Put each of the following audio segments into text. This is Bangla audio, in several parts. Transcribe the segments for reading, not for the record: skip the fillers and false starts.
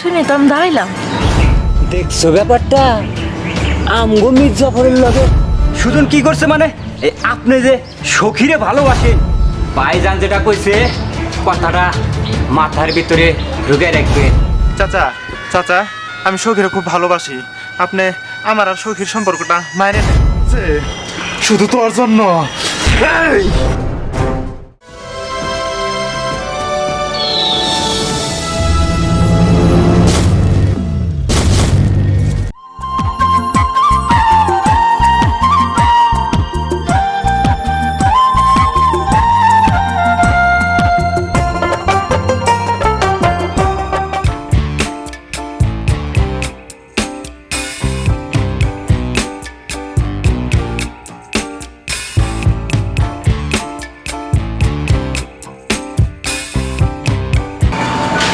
শুনে তো আমি দাঁড়াইলাম। দেখছো ব্যাপারটা? আমগো মির্জাফরের লগে সুজন কি করছে মানে আপনি যে সখীরে ভালোবাসেন, ভাইজান যেটা কইছে কথাটা মাথার ভিতরে ঢুকে রাখবেন। চাচা চাচা আমি সখীরে খুব ভালোবাসি। আপনি আমার আর সখীর সম্পর্কটা মাইনে নেন যে শুধু তোর জন্য। এই!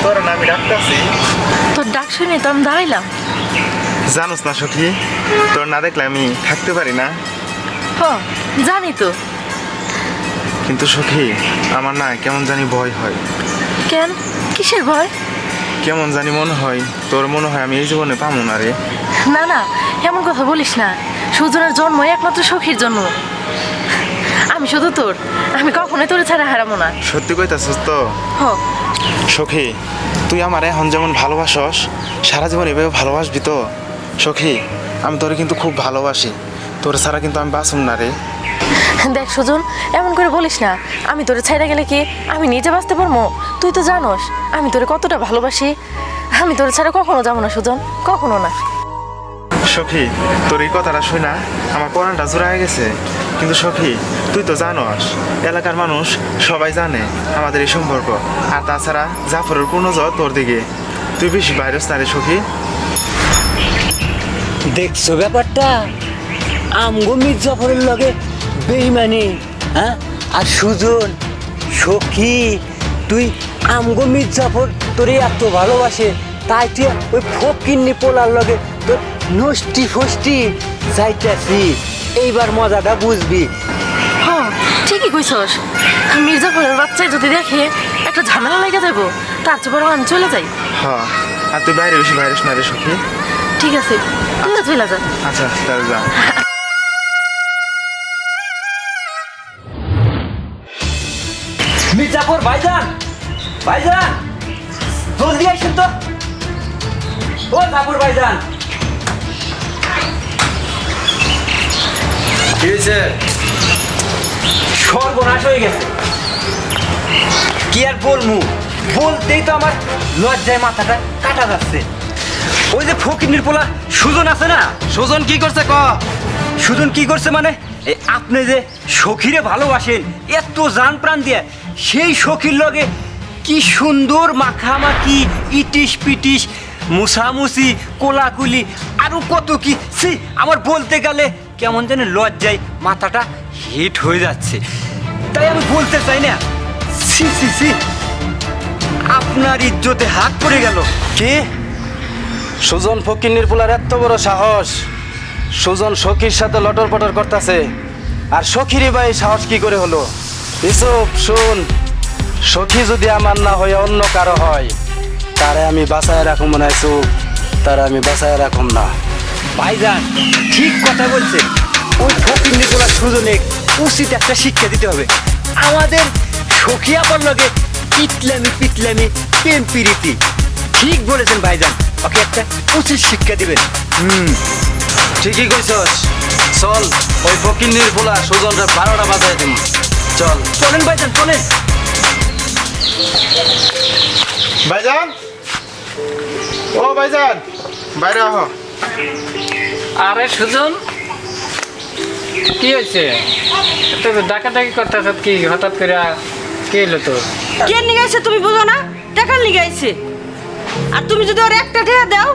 তোর না আমি ডাকতেছি। তোর ডাক শুনে তো আমি দাঁড়াইলাম। জানোস না সখী, তোর না দেখলে আমি থাকতে পারি না। হ, জানি তো। কিন্তু সখী আমার না কেমন জানি ভয় হয়। কেন, কিসের ভয়? কেমন জানি মনে হয় তোর মনে হয় আমি এই জীবনে পাবো না রে। না না, এমন কথা বলিস না। সুজনের জন্ম একমাত্র সখীর জন্ম। আমি শুধু তোর, আমি কখনোই তোর ছাড়া হারাবো না। সত্যি কইতাছিস তো? হ, সখী তুই আমার এখন যেমন ভালোবাসস সারা জীবন এভাবে ভালোবাসবি তো? সখী আমি তোরে কিন্তু খুব ভালোবাসি, তোর ছাড়া কিন্তু আমি বাঁচুম না রে। দেখ সুজন, এমন করে বলিস না। আমি তোরে ছাইড়া গেলে কি আমি নিজে বাঁচতে পারবো? তুই তো জানোস আমি তোরে কতটা ভালোবাসি। আমি তোরে ছাড়া কখনো যাবো না সুজন, কখনো না। সখী তোর এই কথাটা শুই না আমার পরানটা জোড়ায় গেছে। কিন্তু সখী তুই তো জানোস এলাকার মানুষ সবাই জানে আমাদের এই সম্পর্ক। আর তাছাড়া জাফরের কোনো নজর তোর দিকে, তুই বেশি ভাইরাস না রে সখী। দেখছো ব্যাপারটা? আমগো মির্জাফরের লগে বেইমানি, হ্যাঁ? আর সুজন সখী তুই আমগো মির্জাফর তোরে এত ভালোবাসে, তাই তুই ওই ফকিন্নি পোলার লগে তোর নষ্টি ফষ্টি যাইতাছি। এইবার মজাটা বুঝবি। হ্যাঁ, ঠিকই কইছস। মির্জাফরের বাচ্চায় যদি দেখে একটা ঝামেলা লেগে যাবো, তার চেয়ে বরং আমি চলে যাই। হ্যাঁ, আর তুই বাইরে বেশি ভাইরাস না রে সখী। ঠিক আছে, তুইও চলে যা। আচ্ছা তাহলে যা। মির্জাফর ভাইজান, ভাইজান জলদি আসেন তো। ও জাফর ভাইজান, কি হয়েছে? সর্বনাশ হয়ে গেছে। কি আর বলমু, বলতেই তো আমার লজ্জায় মাথাটা কাটা যাচ্ছে। ওই যে ফকিন্নির পোলা সুজন আছে না, সুজন কি করছে ক? সুজন কি করছে মানে আপনি যে সখীরে ভালোবাসেন এত জান প্রাণ দিয়ে, সেই সখীর লগে কি সুন্দর মাখামাখি, ইটিস পিটিস, মুসামুসি, কোলাকুলি, আরো কত কি। সি, আমার বলতে গেলে কেমন যেন লজ্জায় মাথাটা হিট হয়ে যাচ্ছে। তাই আমি বলতে চাই না। সি সি সি, আপনার ইজ্জতে হাত পড়ে গেল। কি? সুজন ফকিন্নির পোলার এত বড় সাহস! সুজন সখীর সাথে লটর পটর করতেছে, আর সখীরই বা এই সাহস কি করে হলো? ইসুপ শুন, সখী যদি আমার না হয়ে অন্য কারো হয় তারে আমি বাঁচায় রাখুম না। ইসুপ, তারে আমি বাঁচায় রাখুম না। ভাইজান ঠিক কথা বলছে। ওই ফকিন্নি পোলা সুজনে উচিত একটা শিক্ষা দিতে হবে। আমাদের সখী আপার লগে পিটলামি পিটলামি প্রেম প্রীতি, ঠিক বলেছেন ভাইজান। ওকে একটা উচিত শিক্ষা দিবেন। ঠিকই কইছস। চল, ওই ফকিন্নির পোলা সুজনরে 12টা বাজায় দিম। চল চলেন ভাইজান, চলেন। ভাইজান, ও ভাইজান বাইরে আহ। আরে সুজন, কি হয়েছে? ডাকাডাকি করতেছ কি? হঠাৎ করে কি হলো তোর? কে নিয়ে গেছে তুমি বুঝো না? টাকা নিয়ে গেছে। আর তুমি যদি ওর একটা টাকা দাও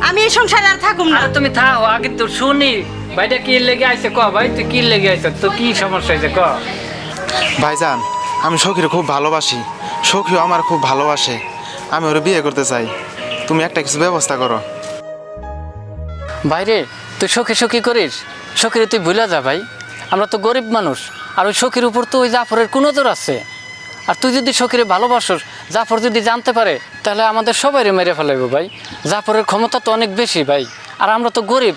আমি এই সংসারে আর থাকুম না। আরে তুমি থাও, আগে তো শুনি ভাইটা কি লেগে আইছে ক। ভাই তুই কি লেগে আইছ? তো কি সমস্যা হয়েছে ক? ভাইজান আমি সখীরে খুব ভালোবাসি, সখীও আমার খুব ভালোবাসে। আমি ওরে বিয়ে করতে চাই, তুমি একটা কিছু ব্যবস্থা করো। ভাইরে তুই সখী সখী করিস? সখীরে তুই ভুলে যা ভাই, আমরা তো গরিব মানুষ। আর ওই সখীর উপর তো ওই জাফরের কোনো নজর আছে। আর তুই যদি সখীরে ভালোবাসস, জাফর যদি জানতে পারে তাহলে আমাদের সবাইরে মেরে ফেলাইব ভাই। জাফরের ক্ষমতা তো অনেক বেশি ভাই, আর আমরা তো গরিব।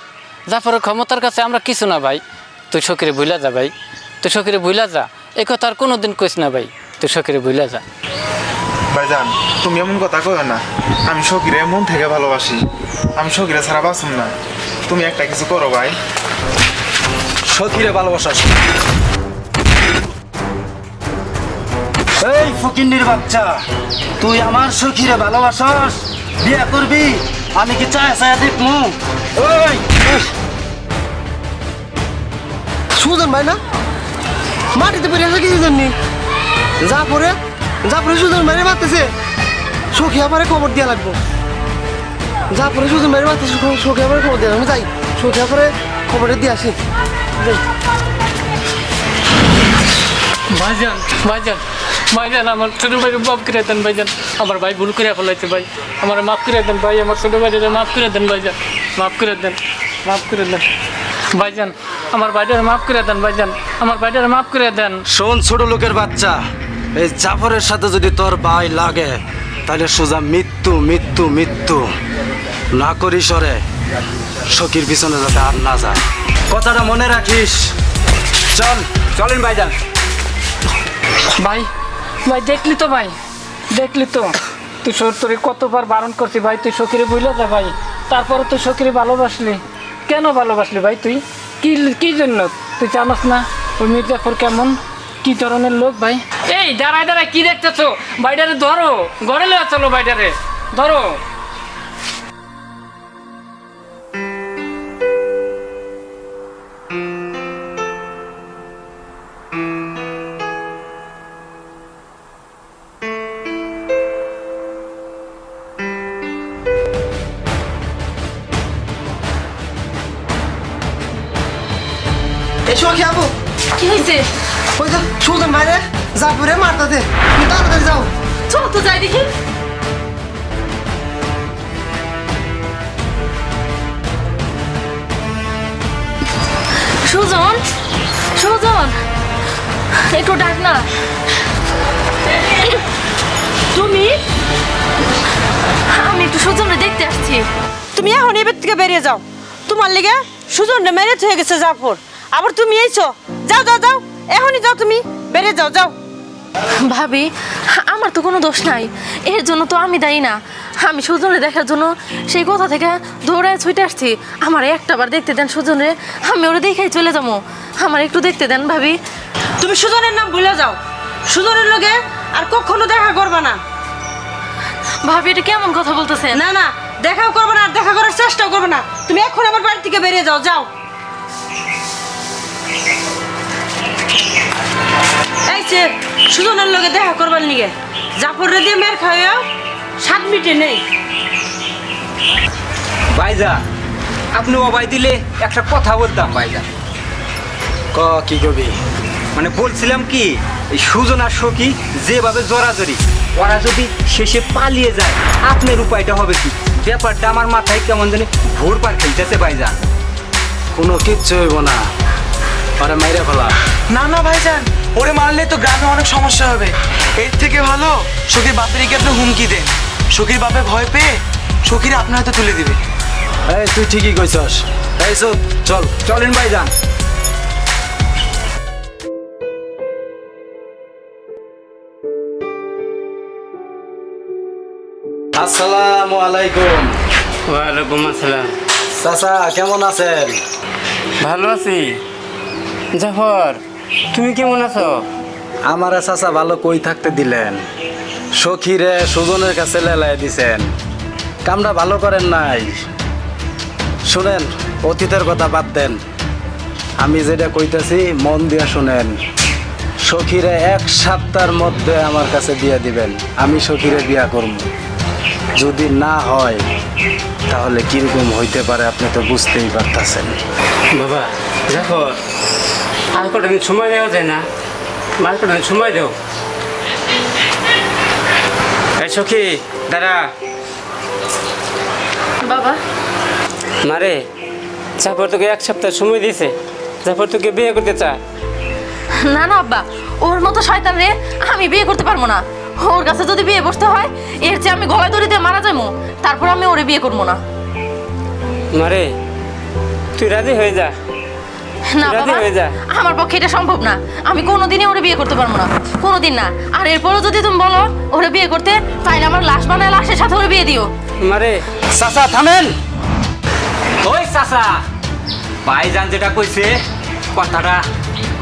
জাফরের ক্ষমতার কাছে আমরা কিছু না ভাই। তুই সখীরে ভুলা যা ভাই, তুই সখীরে ভুলা যা। এই কথা আর কোনোদিন কইস না ভাই, তুই সখীরে ভুলা যা। ভাইজান তুমি এমন কথা কইও না, আমি সখীরে মন থেকে ভালোবাসি, আমি সখীরে ছাড়া বাঁচুম না। তুমি একটা কিছু করো ভাই। সখীরে ভালোবাসাস? এই ফকিন্নির বাচ্চা, তুই আমার সখীরে ভালোবাসাস? বিয়ে করবি? আমি কি চায় দেখমু? ওই সুজন ভাই না মাটিতে পড়ে আছে কিছু জন্য জাফরে সুজন ভাইরে মারতেছে। সখী আমারে খবর দিয়া লাগবো। জাফরে সুজন ভাইরে মারতেছে, সখী আমারে খবর দিয়া, আমি যাই সখী আমারে খবরটা দিয়ে আসি। ভাইজান ভাইজান ভাইজান, আমার ছোট ভাইকে মাফ করে দেন ভাইজান। আমার ভাই ভুল করে ফেলাইছে ভাই, আমার মাফ করে দেন ভাই। আমার ছোট ভাইটা মাফ করে দেন ভাইজান, মাফ করে দেন, মাফ করে দেন ভাইজান। আমার ভাইটার মাফ করে দেন ভাইজান, আমার ভাইটার মাফ করে দেন। শোন ছোট লোকের বাচ্চা, এই জাফরের সাথে যদি তোর ভাই লাগে তাহলে সোজা মৃত্যু মৃত্যু মৃত্যু। না করি সরে, সখীর পিছনে যাতে আর না যায়, কথাটা মনে রাখিস। চল চলেন ভাইজান। ভাই ভাই দেখলি তো ভাই, দেখলি তো তুই তোরে কতবার বারণ করছি ভাই, তুই সখীরে ভুলে যা ভাই। তারপরে তুই সখীরে ভালোবাসলি, কেন ভালোবাসলি ভাই? তুই কি জন্য? তুই জানাস না ওই মির্জাফর কেমন, কি ধরনের লোক ভাই? এই দাঁড়ায় দাঁড়ায় কি দেখতেছো? বাইটারে ধরো, ঘরে লেওয়া চলো, বাইটারে ধরো। এই সখী আবু, কি হয়েছে? ওই তো সুজন ভাইরে জাফরে মারতাছে, তুমি তাড়াতাড়ি যাও। চল তো যাই দেখি। সুজন, সুজন, একটু ডাক না। তুমি আমি একটু সুজনরে দেখতে আসছি। তুমি এখন এবার থেকে বেরিয়ে যাও। তোমার লেগে সুজনটা মেরে হয়ে গেছে জাফর, আবার তুমি এইছো। যাও যাও যাও, এখনই যাও, তুমি বেরিয়ে যাও, যাও। ভাবি, আমার তো কোনো দোষ নাই, এর জন্য তো আমি দায়ী না। আমি সুজনরে দেখার জন্য সেই কথা থেকে দৌড়ায় ছুটে আসছি। আমার একটাবার দেখতে দেন সুজনরে, আমি ওরা দেখাই চলে যাবো। আমার একটু দেখতে দেন ভাবি। তুমি সুজনের নাম ভুলে যাও, সুজনের লগে আর কখনো দেখা করবে না। ভাবি, এটা কেমন কথা বলতেছেন? না না, দেখাও করবে না, আর দেখা করার চেষ্টাও করবে না। তুমি এখন আমার বাড়ি থেকে বেরিয়ে যাও, যাও। এই যে সুজনের লগে দেখা করবার নিগে জাফরে দিয়ে মের খাওয়াও 7 মিনিটে নেই। ভাইজান, আপনি অবাই দিলে একটা কথা বলতাম ভাইজান। ক কি কবি? মানে বলছিলাম কি, এই সুজন আর সখী যেভাবে জড়াজড়ি, ওরা যদি শেষে পালিয়ে যায় আপনার উপায়টা হবে কি? ব্যাপারটা আমার মাথায় কেমন জানি ভোর পার খেলতেছে ভাইজান। কোনো কিচ্ছু হইব না, আরে মাইরে ফেলা। না না ভাইজান, ওরে মারলে তো গ্রামে অনেক সমস্যা হবে। এর থেকে ভালো সখীর বাপের কি আপনি হুমকি দেন। সখীর বাপে ভয় পেয়ে সখীর আপনার হাতে তুলে দিবে। এই তুই ঠিকই কইছস। এই চল চলেন ভাইজান। আসসালামু আলাইকুম। ওয়ালাইকুম আসসালাম। চাচা কেমন আছেন? ভালো আছি। জাফর, তুমি কেমন আছো? আমার চাচা ভালো কই থাকতে দিলেন, সখীরে সুজনের কাছে লেলাই দিছেন, কামটা ভালো করেন নাই। শুনেন, অতীতের কথা বাদ দেন, আমি যেটা কইতাছি মন দিয়ে শুনেন। সখীরে 1 সপ্তাহের মধ্যে আমার কাছে দিয়ে দিবেন, আমি সখীরে বিয়া করব। যদি না হয় তাহলে কিরকম হইতে পারে আপনি তো বুঝতেই পারতেছেন। বাবা জাফর, আর কটা দিন সময় দেওয়া যায় না? মার কটা দিন সময় দেও। এই সখী দাঁড়া। বাবা, মারে, জাফর তোকে 1 সপ্তাহ সময় দিয়েছে, জাফর তোকে বিয়ে করতে চায়। না না আব্বা, ওর মতো শয়তান রে আমি বিয়ে করতে পারবো না। ওর কাছে যদি বিয়ে বসতে হয় এর চেয়ে আমি গলায় দড়ি দিয়ে মারা যাবো, তারপর আমি ওরে বিয়ে করবো না। মারে তুই রাজি হয়ে যা। না রাজি বাবা, হয়ে যা। আমার পক্ষে এটা সম্ভব না। আমি কোনোদিনই ওরে বিয়ে করতে পারবো না, কোনোদিন না। আর এরপরও যদি তুমি বলো ওরে বিয়ে করতে, তাইলে আমার লাশ বানায় লাশের সাথে ওরে বিয়ে দিও। মারে চাচা থামেন। ওই চাচা, ভাইজান যেটা কইছে কথাটা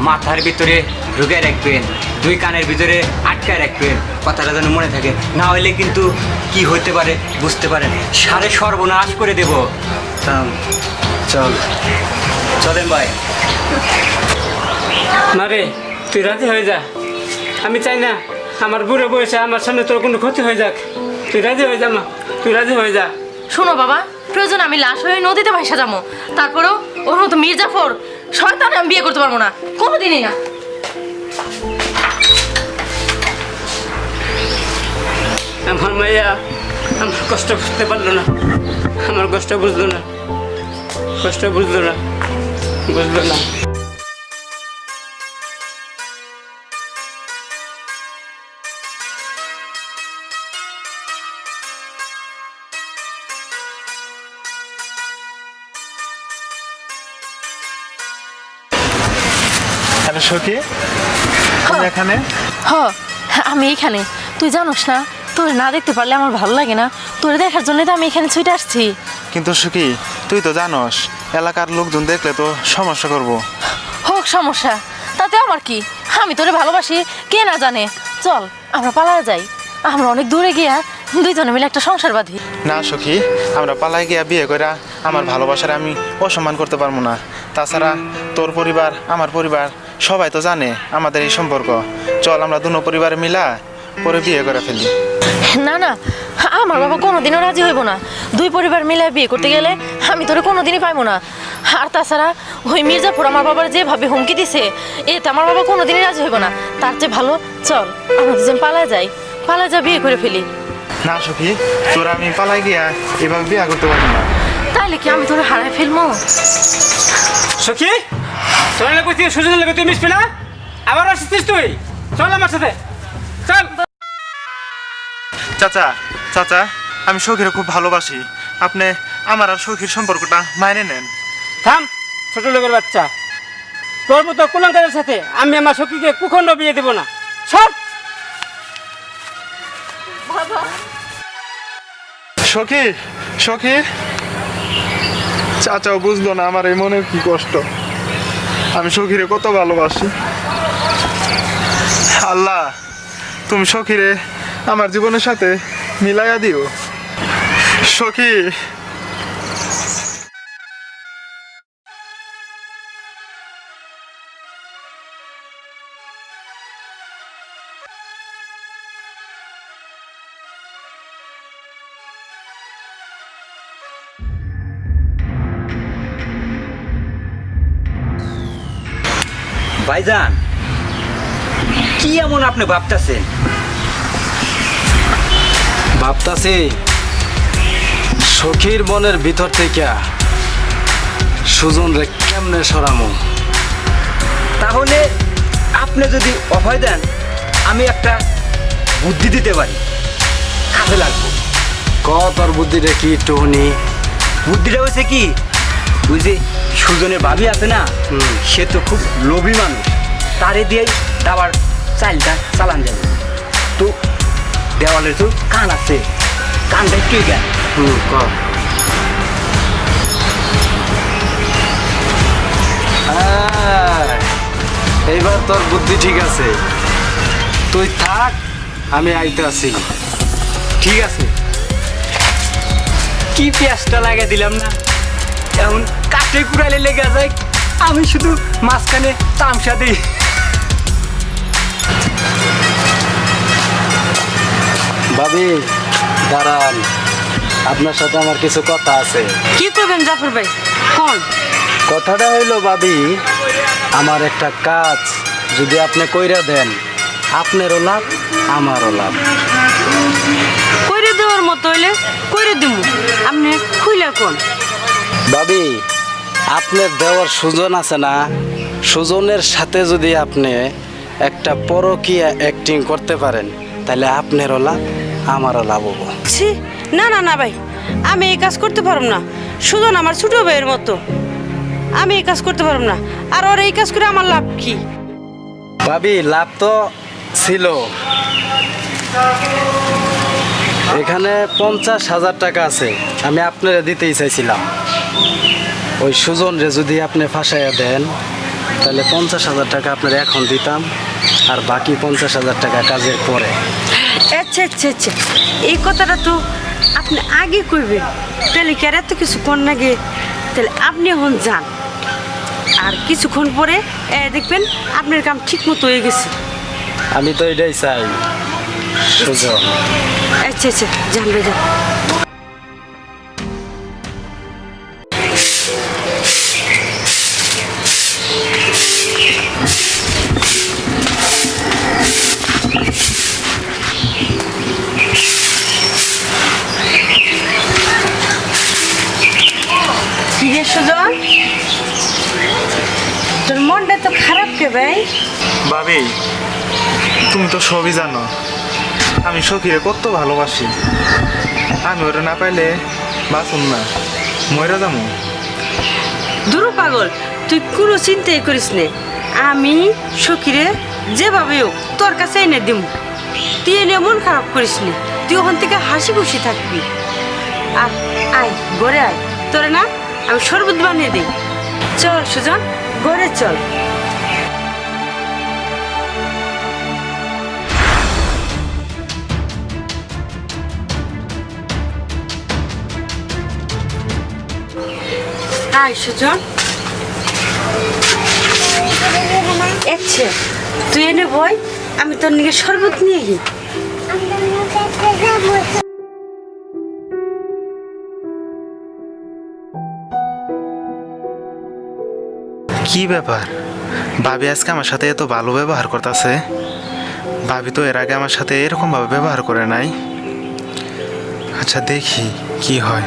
মাথার ভিতরে ঢুকে রাখবেন, দুই কানের ভিতরে আটকায় রাখবেন, কথাটা যেন মনে থাকে, না হইলে কিন্তু কি হতে পারে বুঝতে পারেন, সারে সর্বনাশ করে দেব। চল চলেন ভাই। মারে তুই রাজি হয়ে যা। আমি চাই না আমার বুড়ো বয়সে আমার সামনে তোর কোনো ক্ষতি হয়ে যাক। তুই রাজি হয়ে যা মা, তুই রাজি হয়ে যা। শোনো বাবা, প্রয়োজন আমি লাশ হয়ে নদীতে ভাসা যাবো, তারপরেও ওর মতো মির্জাফর শয়তান আমি বিয়ে করতে পারবো না, কোনোদিনই না। আমার মাইয়া আমার কষ্ট বুঝতে পারলো না, আমার কষ্ট বুঝলো না, কষ্ট বুঝলো না, বুঝলো না। হ্যালো সখী, তুমি এখানে? হ, আমি এখানে। তুই জানোস না, তোর না দেখতে পারলে আমার ভালো লাগে না। তোর দেখার জন্য তো আমি এখানে ছুটে আসছি। কিন্তু সখী তুই তো জানোস এলাকার লোকজন দেখলে তো সমস্যা করব। হোক সমস্যা, তাতে আমার কি? আমি তোরে ভালোবাসি, কে না জানে। চল আমরা পালায় যাই, আমরা অনেক দূরে গিয়া দুইজনে মিলে একটা সংসার বাঁধি। না সখী, আমরা পালাই গিয়া বিয়ে কইরা আমার ভালোবাসার আমি অসম্মান করতে পারবো না। তাছাড়া তোর পরিবার আমার পরিবার সবাই তো জানে আমাদের এই সম্পর্ক। চল আমরা দুনো পরিবার মিলা পরে বিয়ে করে ফেলি। না না, আমার বাবা কোনোদিনও রাজি হইব না। দুই পরিবার মিলে বিয়ে করতে গেলে আমি তোরে কোনোদিনই পাইবো না। আর তাছাড়া ওই মির্জাপুর আমার বাবার যেভাবে হুমকি দিছে, এতে আমার বাবা কোনোদিনই রাজি হইব না। তার চেয়ে ভালো চল আমরা দুজন পালায় যাই, পালায় যা বিয়ে করে ফেলি। না সখী, তোর আমি পালাই গিয়া এভাবে বিয়ে করতে পারবো না। তাইলে কি আমি তোরে হারাই ফেলবো? সখী, তোর লাগে তুই সুযোগ লাগে তুই মিশবি না, আবার আসছিস তুই। চল আমার সাথে চল। চাচা, চাচা, আমি সখীরে খুব ভালোবাসি। আপনি আমার আর সখীর সম্পর্কটা মাইনে নেন। থাম ছোট লোকের বাচ্চা, তোর মতো কুলাঙ্গারের সাথে আমি আমার সখীকে কুখণ্ড বিয়ে দেবো না। সব সখী, সখী, চাচাও বুঝলো না আমার এই মনের কি কষ্ট। আমি সখীরে কত ভালোবাসি। আল্লাহ, তুমি সখীরে আমার জীবনের সাথে মিলাইয়া দিও। সখী, ভাইজান, কি এমন আপনি ভাবতেছেন? ভাবতাছি সখীর মনের ভিতর থেকে সুজন রে কেমনে সরামো। তাহলে আপনি যদি অভয় দেন, আমি একটা বুদ্ধি দিতে পারি, কাজে লাগবো। ক তোর বুদ্ধিটা কি টুনি? বুদ্ধিটা হয়েছে কি, ওই যে সুজনের ভাবি আছে না, সে তো খুব লোভী মানুষ, তারে দিয়েই দাবার চালটা চালান যাবে। তো দেওয়ালের তো কান আছে, কানটা একটু গেল। ক এইবার তোর বুদ্ধি ঠিক আছে, তুই থাক, আমি আইতে আছি। ঠিক আছে, কি পেঁয়াজটা লাগিয়ে দিলাম না, এখন কাঠে কুড়ালে লেগে যায়, আমি শুধু মাঝখানে তামসা দিই। ভাবি দাঁড়ান, আপনার সাথে আমার কিছু কথা আছে। কি করবেন জাফর ভাই, কোন? কথাটা হইলো ভাবি, আমার একটা কাজ যদি আপনি কইরা দেন, আপনারও লাভ আমারও লাভ। কইরে দেওয়ার মতো হইলে কইরে দিমু, আপনি খুইলা কোন? ভাবি, আপনার দেওয়ার সুজন আছে না, সুজনের সাথে যদি আপনি একটা পরকীয়া অ্যাক্টিং করতে পারেন তাহলে আপনারও লাভ আমারও লাভ হবো। ছি, না না না ভাই, আমি এই কাজ করতে পারব না। সুজন আমার ছোট ভাইয়ের মতো, আমি এই কাজ করতে পারব না। আর ওর এই কাজ করে আমার লাভ কি? ভাবি লাভ তো ছিল। এখানে 50,000 টাকা আছে, আমি আপনারা দিতেই চাইছিলাম। ওই সুজনরে যদি আপনি ফাঁসাইয়া দেন তাহলে 50,000 টাকা আপনার এখন দিতাম, আর বাকি 50,000 টাকা কাজের পরে। আচ্ছা আচ্ছা আচ্ছা, এই কথাটা তো আপনি আগে কইবেন, তাহলে কি আর এত কিছু কর না গে? তাহলে আপনি এখন যান, আর কিছুক্ষণ পরে দেখবেন আপনার কাম ঠিক মতো হয়ে গেছে। আমি তো এটাই চাই সুজন। আচ্ছা আচ্ছা, যান ভাই যান। কি রে সুজন, তোর মনটা তো খারাপ কে ভাই? ভাবি তুমি তো সবই জানো, আমি সখীরে কত ভালোবাসি। আমি ওটা না পাইলে বাঁচুন না, মরে যাবো। দুরু পাগল, তুই কোনো চিন্তাই করিস নে, আমি সখীরে যেভাবে হোক তোর কাছে এনে দিব। তুই এনে মন খারাপ করিস নি, তুই ওখান থেকে হাসি খুশি থাকবি। আর আয় ঘরে আয়, তোরে না আমি শরবত বানিয়ে দিই। চল সুজন, ঘরে চল। আয় সুজন। আচ্ছা তুই এনে বই, আমি তোর নিকে শরবত নিয়ে গি। কি ব্যাপার, ভাবি আজকে আমার সাথে এত ভালো ব্যবহার করতেছে? ভাবি তো এর আগে আমার সাথে এরকম ভাবে ব্যবহার করে নাই। আচ্ছা দেখি কি হয়।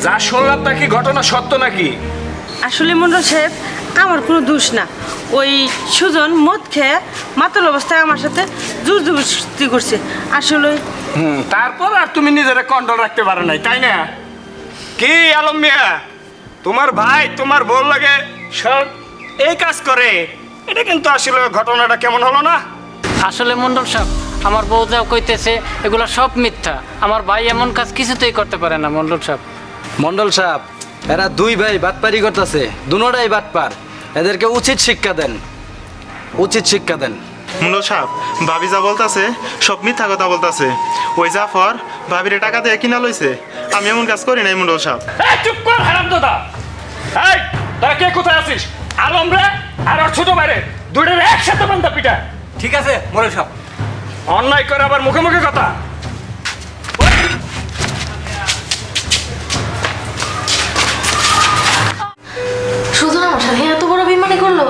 যা শুনলাম তা কি ঘটনা সত্য নাকি? আসলে মন্ডল সাহেব আমার কোনো দোষ না। ওই সুজন মদ খেয়ে মাতাল অবস্থায় আমার সাথে জুজুস্তি করছে আসলে। তারপর আর তুমি নিজেরা কন্ট্রোল রাখতে পারো নাই, তাই না? কি আলম মিয়া, তোমার ভাই তোমার বল লাগে সব এই কাজ করে, এটা কিন্তু আসলে ঘটনাটা কেমন হলো না? আসলে মন্ডল সাহেব, আমার বউ যা কইতেছে এগুলো সব মিথ্যা। আমার ভাই এমন কাজ কিছুতেই করতে পারে না মন্ডল সাহেব। মন্ডল সাহেব, এরা দুই ভাই বাটপারি করতেছে, দুনোটাই বাটপার। এদেরকে উচিত শিক্ষা দেন, উচিত শিক্ষা দেন। মন্ডল সাহেব, ভাবি যা বলতাছে সব মিথ্যা কথা বলতাছে। ওই জাফর ভাবিরে টাকা দিয়ে কিনা লইছে, আমি এমন কাজ করি নাই মন্ডল সাহেব। এই চুপ কর হারামজাদা! এই তোরা কে কোথায় আছিস? আলম রে আর ওর ছোট ভাইরে দুইটারে একসাথে বান্ধা পিটা। ঠিক আছে মোড়ল সাহেব। অন্যায় করে আবার মুখে মুখে কথা। সুজন আমার সাথে এত বড় বিমানি করলো,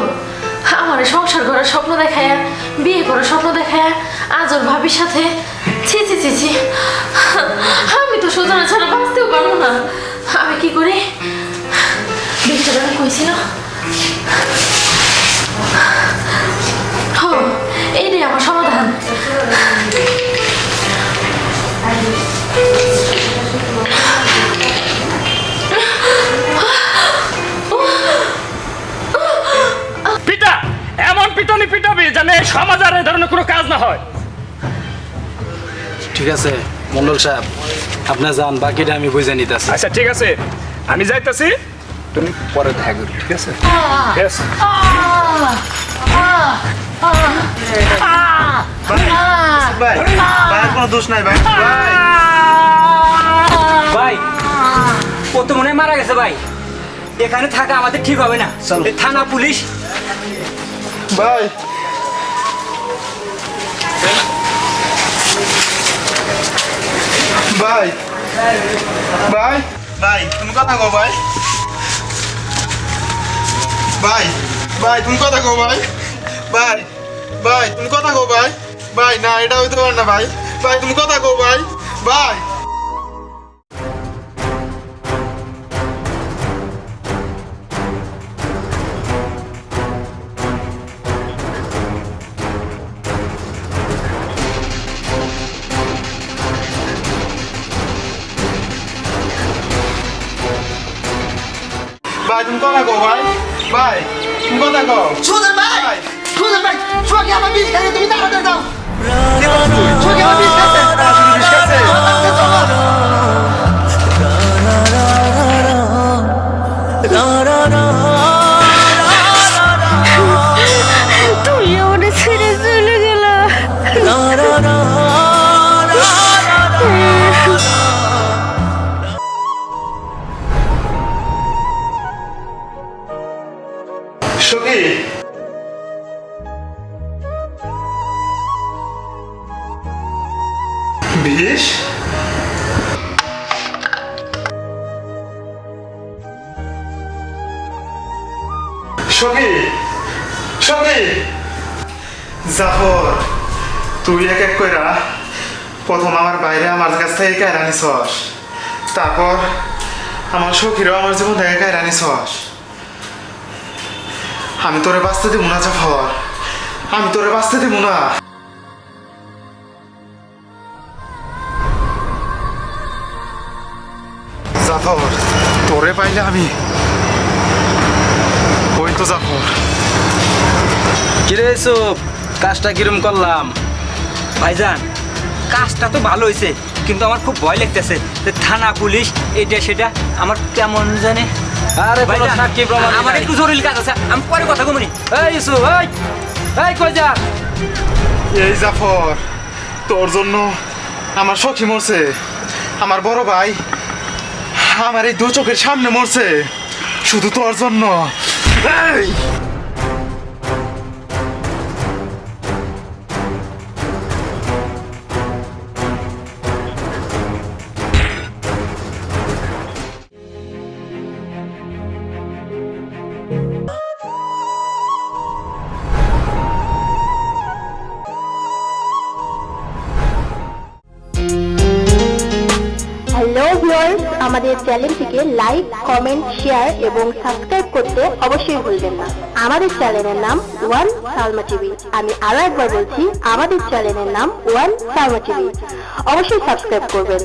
আমার সংসার করার স্বপ্ন দেখায়, বিয়ে করার স্বপ্ন দেখায়, আজ ওর ভাবির সাথে। ছি ছি ছি ছি, আমি তো সুজনের ছাড়া বাঁচতেও পারবো না। আমি কি করি? বেচারা কইছিল এইটাই আমার সমাধান। পিটা, এমন পিটানি পিটাবি যেন এই সমাজ আর এই ধরনের কোনো কাজ না হয়। ঠিক আছে মন্ডল সাহেব, আপনি যান, বাকিটা আমি বুঝে নিতেছি। আচ্ছা ঠিক আছে, আমি যাইতাছি, তুমি পরে দেখা করো, ঠিক আছে? Yes. ভাই ভাইয়ের কোনো দোষ নাই ভাই। ভাই ভাই ও তো মনে হয় মারা গেছে ভাই। এখানে থাকা আমাদের ঠিক হবে না, এই থানা পুলিশ। ভাই ভাই ভাই ভাই তুমি কথা কও ভাই। ভাই ভাই তুমি কথা কও ভাই। ভাই ভাই তুমি কথা কও ভাই। ভাই না এটা হইতে পারে না ভাই। ভাই তুমি কথা কও ভাই। ভাই ভাই তুমি কথা কও ভাই। ভাই তুমি কথা কও। সুজন ভাই, সুজন ভাই, সোকে আমার বিষ খাইছে, তুমি তাড়াতাড়ি যাও। সোকে আমার বিষ খাইছে। তুই আমাকে ছেড়ে চলে গেলা। সখী বিষ সখী সখী জাফর তুই এক এক কইরা প্রথম আমার বাইরে আমার কাছ থেকে কায়রা নিছস, তারপর আমার সখীরও আমার জীবন থেকে কায়রা নিছস। আমি তোরে বাঁচতে দিব না জাফর, আমি তোরে বাঁচতে দিব না। জাফর তোরে পাইলে আমি ওই তো জাফর। কিরে ইউসুফ, কাজটা কিরম করলাম? ভাইজান কাজটা তো ভালো হয়েছে, কিন্তু আমার খুব ভয় লাগতেছে যে থানা পুলিশ এটা সেটা আমার কেমন জানে। আরে কোনো ভাইজান, সাক্ষী প্রমাণ আমার নাই। একটু জরুরি কাজ আছে, আমি পরে কথা কমনি। এই ইউসুফ, এই এই কই যা? এই জাফর তোর জন্য আমার সখী মরছে, আমার বড় ভাই আমার এই দু চোখের সামনে মরছে, শুধু তোর জন্য। এই হ্যালো ভিউয়ার্স, আমাদের চ্যানেলটিকে লাইক, কমেন্ট, শেয়ার এবং সাবস্ক্রাইব করতে অবশ্যই ভুলবেন না। আমাদের চ্যানেলের নাম ওয়ান সালমা টিভি। আমি আরো একবার বলছি, আমাদের চ্যানেলের নাম ওয়ান সালমা টিভি। অবশ্যই সাবস্ক্রাইব করবেন।